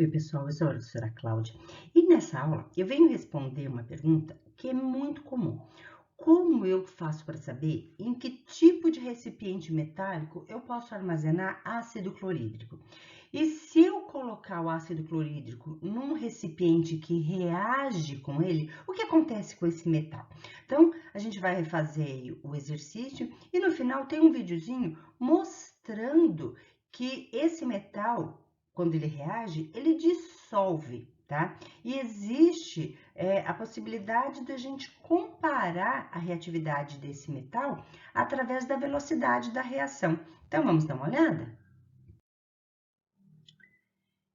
Oi, pessoal, eu sou a professora Cláudia e nessa aula eu venho responder uma pergunta que é muito comum. Como eu faço para saber em que tipo de recipiente metálico eu posso armazenar ácido clorídrico? E se eu colocar o ácido clorídrico num recipiente que reage com ele, o que acontece com esse metal? Então, a gente vai fazer o exercício e no final tem um videozinho mostrando que esse metal, quando ele reage, ele dissolve, tá? E existe a possibilidade da gente comparar a reatividade desse metal através da velocidade da reação. Então, vamos dar uma olhada?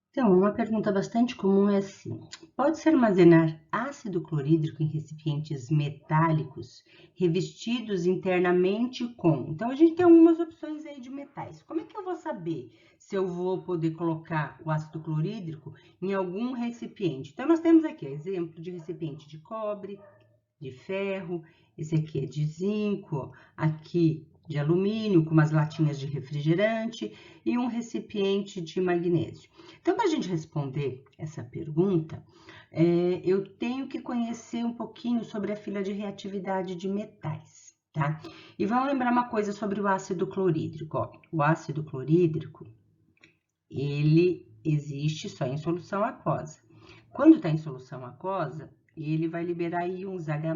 Então, uma pergunta bastante comum é assim: pode-se armazenar ácido clorídrico em recipientes metálicos revestidos internamente com? Então, a gente tem algumas opções aí de metais. Como é que eu vou saber se eu vou poder colocar o ácido clorídrico em algum recipiente? Então, nós temos aqui exemplo de recipiente de cobre, de ferro, esse aqui é de zinco, aqui de alumínio, com umas latinhas de refrigerante e um recipiente de magnésio. Então, para a gente responder essa pergunta, eu tenho que conhecer um pouquinho sobre a fila de reatividade de metais, tá? E vamos lembrar uma coisa sobre o ácido clorídrico, ó. O ácido clorídrico, ele existe só em solução aquosa. Quando está em solução aquosa, ele vai liberar íons H+,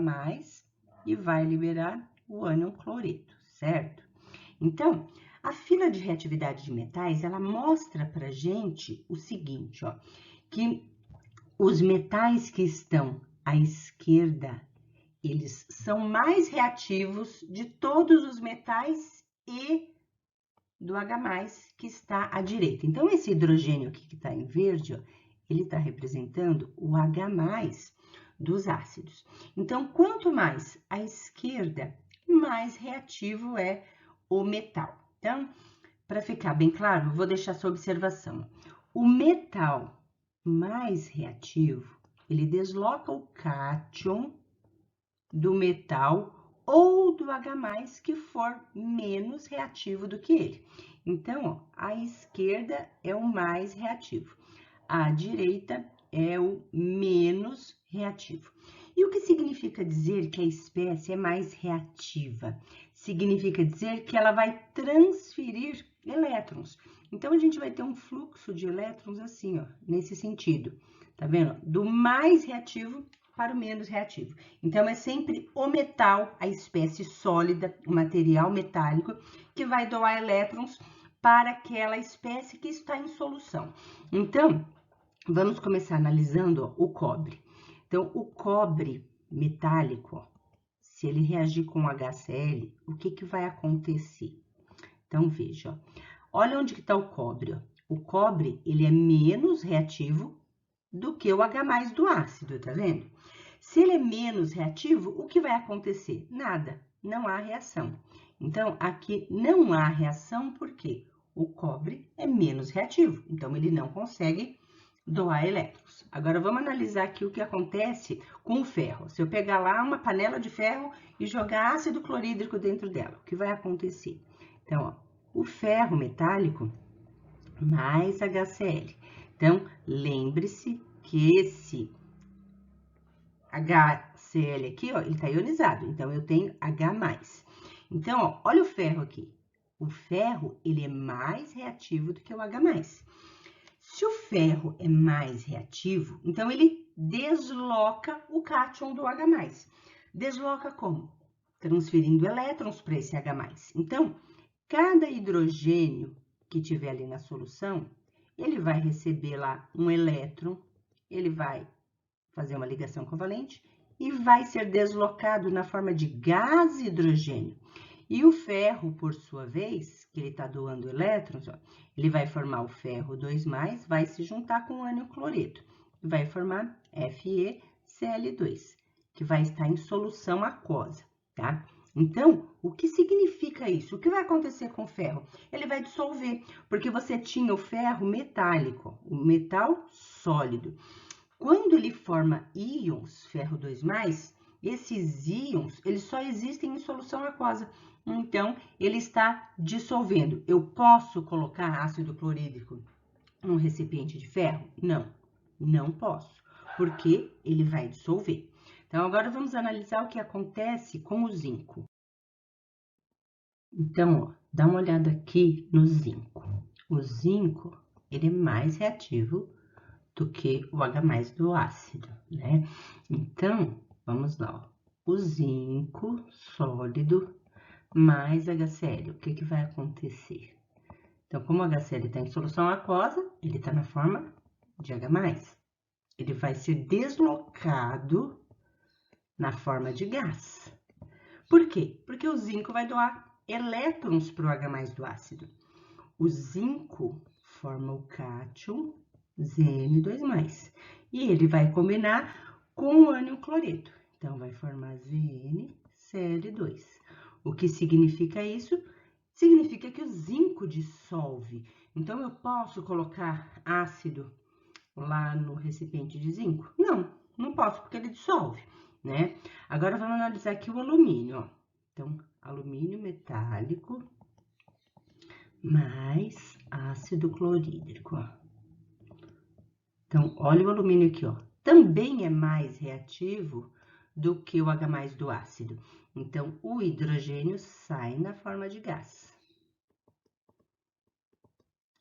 e vai liberar o ânion cloreto, certo? Então, a fila de reatividade de metais, ela mostra pra gente o seguinte, ó, que os metais que estão à esquerda, eles são mais reativos de todos os metais e do H+, que está à direita. Então, esse hidrogênio aqui que está em verde, ó, ele está representando o H+ dos ácidos. Então, quanto mais à esquerda, mais reativo é o metal. Então, para ficar bem claro, vou deixar essa observação. O metal mais reativo, ele desloca o cátion do metal ou do H+, que for menos reativo do que ele. Então, ó, a esquerda é o mais reativo, a direita é o menos reativo. E o que significa dizer que a espécie é mais reativa? Significa dizer que ela vai transferir elétrons. Então, a gente vai ter um fluxo de elétrons assim, ó, nesse sentido. Tá vendo? Do mais reativo para o menos reativo. Então, é sempre o metal, a espécie sólida, o material metálico, que vai doar elétrons para aquela espécie que está em solução. Então, vamos começar analisando ó, o cobre. Então, o cobre metálico, ó, se ele reagir com HCl, o que, que vai acontecer? Então, veja, ó, olha onde que está o cobre. Ó. O cobre, ele é menos reativo do que o H+ do ácido, tá vendo? Se ele é menos reativo, o que vai acontecer? Nada, não há reação. Então, aqui não há reação porque o cobre é menos reativo, então ele não consegue doar elétrons. Agora, vamos analisar aqui o que acontece com o ferro. Se eu pegar lá uma panela de ferro e jogar ácido clorídrico dentro dela, o que vai acontecer? Então, ó, o ferro metálico mais HCl. Então, lembre-se que esse HCl aqui, ó, ele está ionizado, então eu tenho H+. Então, ó, olha o ferro aqui. O ferro, ele é mais reativo do que o H+. Se o ferro é mais reativo, então ele desloca o cátion do H+. Desloca como? Transferindo elétrons para esse H+. Então, cada hidrogênio que tiver ali na solução, ele vai receber lá um elétron, ele vai fazer uma ligação covalente e vai ser deslocado na forma de gás hidrogênio. E o ferro, por sua vez, que ele está doando elétrons, ó, ele vai formar o ferro 2+, vai se juntar com o ânion cloreto, e vai formar FeCl2, que vai estar em solução aquosa, tá? Então, o que significa isso? O que vai acontecer com o ferro? Ele vai dissolver, porque você tinha o ferro metálico, o metal sólido. Quando ele forma íons, ferro 2+, esses íons, eles só existem em solução aquosa. Então, ele está dissolvendo. Eu posso colocar ácido clorídrico um recipiente de ferro? Não, não posso, porque ele vai dissolver. Então, agora vamos analisar o que acontece com o zinco. Então, ó, dá uma olhada aqui no zinco. O zinco, ele é mais reativo do que o H+ do ácido, né? Então, vamos lá, ó. O zinco sólido mais HCl, o que que vai acontecer? Então, como o HCl está em solução aquosa, ele está na forma de H+. Ele vai ser deslocado na forma de gás. Por quê? Porque o zinco vai doar elétrons para o H+ do ácido. O zinco forma o cátion Zn2+. E ele vai combinar com o ânion cloreto. Então, vai formar ZnCl2. O que significa isso? Significa que o zinco dissolve. Então, eu posso colocar ácido lá no recipiente de zinco? Não, não posso, porque ele dissolve, né? Agora, vamos analisar aqui o alumínio, ó. Então, alumínio metálico mais ácido clorídrico, ó. Então, olha o alumínio aqui, ó. Também é mais reativo do que o H+ do ácido. Então, o hidrogênio sai na forma de gás.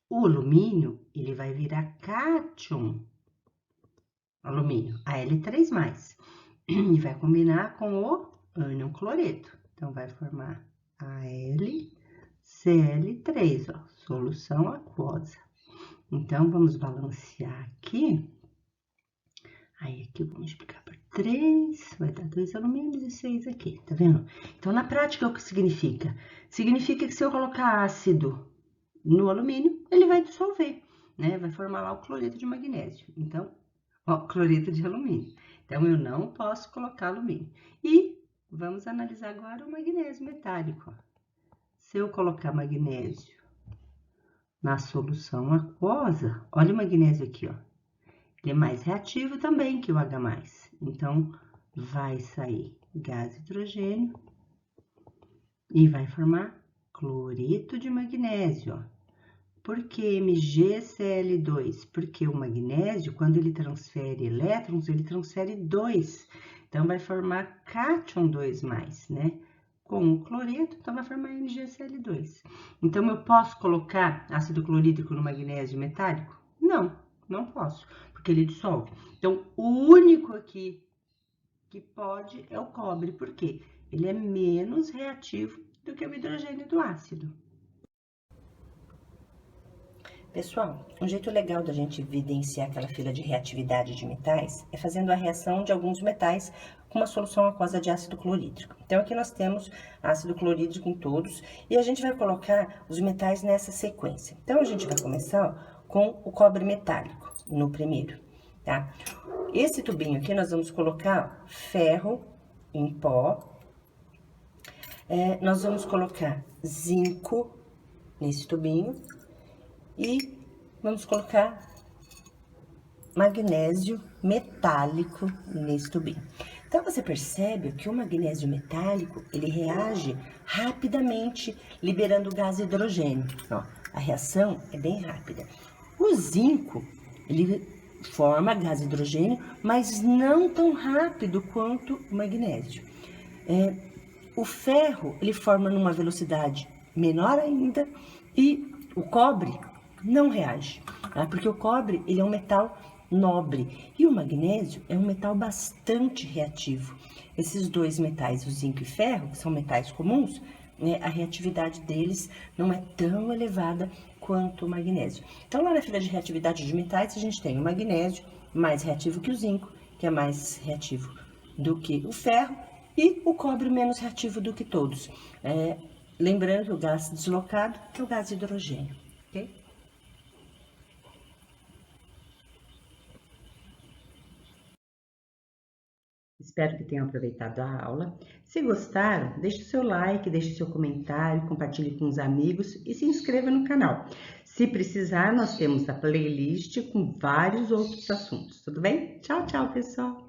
O alumínio, ele vai virar cátion alumínio, Al3+, e vai combinar com o ânion cloreto. Então, vai formar AlCl3, ó, solução aquosa. Então, vamos balancear aqui. Aí, aqui eu vou multiplicar por 3, vai dar 2 alumínios e 6 aqui, tá vendo? Então, na prática, o que significa? Significa que se eu colocar ácido no alumínio, ele vai dissolver, né? Vai formar lá o cloreto de magnésio. Então, ó, cloreto de alumínio. Então, eu não posso colocar alumínio. E vamos analisar agora o magnésio metálico, ó. Se eu colocar magnésio na solução aquosa, olha o magnésio aqui, ó. Ele é mais reativo também que o H+. Então, vai sair gás hidrogênio e vai formar cloreto de magnésio, ó. Por que MgCl2? Porque o magnésio, quando ele transfere elétrons, ele transfere 2. Então, vai formar cátion 2+, né? Com o cloreto, então vai formar MgCl2. Então, eu posso colocar ácido clorídrico no magnésio metálico? Não, não posso, porque ele dissolve. Então, o único aqui que pode é o cobre, por quê? Ele é menos reativo do que o hidrogênio do ácido. Pessoal, um jeito legal da gente evidenciar aquela fila de reatividade de metais é fazendo a reação de alguns metais com uma solução aquosa de ácido clorídrico. Então, aqui nós temos ácido clorídrico em todos e a gente vai colocar os metais nessa sequência. Então, a gente vai começar com o cobre metálico no primeiro, tá? Esse tubinho aqui nós vamos colocar ferro em pó, nós vamos colocar zinco nesse tubinho. E vamos colocar magnésio metálico nesse tubinho. Então, você percebe que o magnésio metálico, ele reage rapidamente, liberando o gás hidrogênio. Ó, a reação é bem rápida. O zinco, ele forma gás hidrogênio, mas não tão rápido quanto o magnésio. O ferro, ele forma numa velocidade menor ainda e o cobre não reage, tá? Porque o cobre, ele é um metal nobre e o magnésio é um metal bastante reativo. Esses dois metais, o zinco e o ferro, que são metais comuns, né, a reatividade deles não é tão elevada quanto o magnésio. Então, lá na fila de reatividade de metais, a gente tem o magnésio mais reativo que o zinco, que é mais reativo do que o ferro, e o cobre menos reativo do que todos. Lembrando que o gás deslocado é o gás hidrogênio, ok? Espero que tenham aproveitado a aula. Se gostaram, deixe o seu like, deixe o seu comentário, compartilhe com os amigos e se inscreva no canal. Se precisar, nós temos a playlist com vários outros assuntos, tudo bem? Tchau, tchau, pessoal!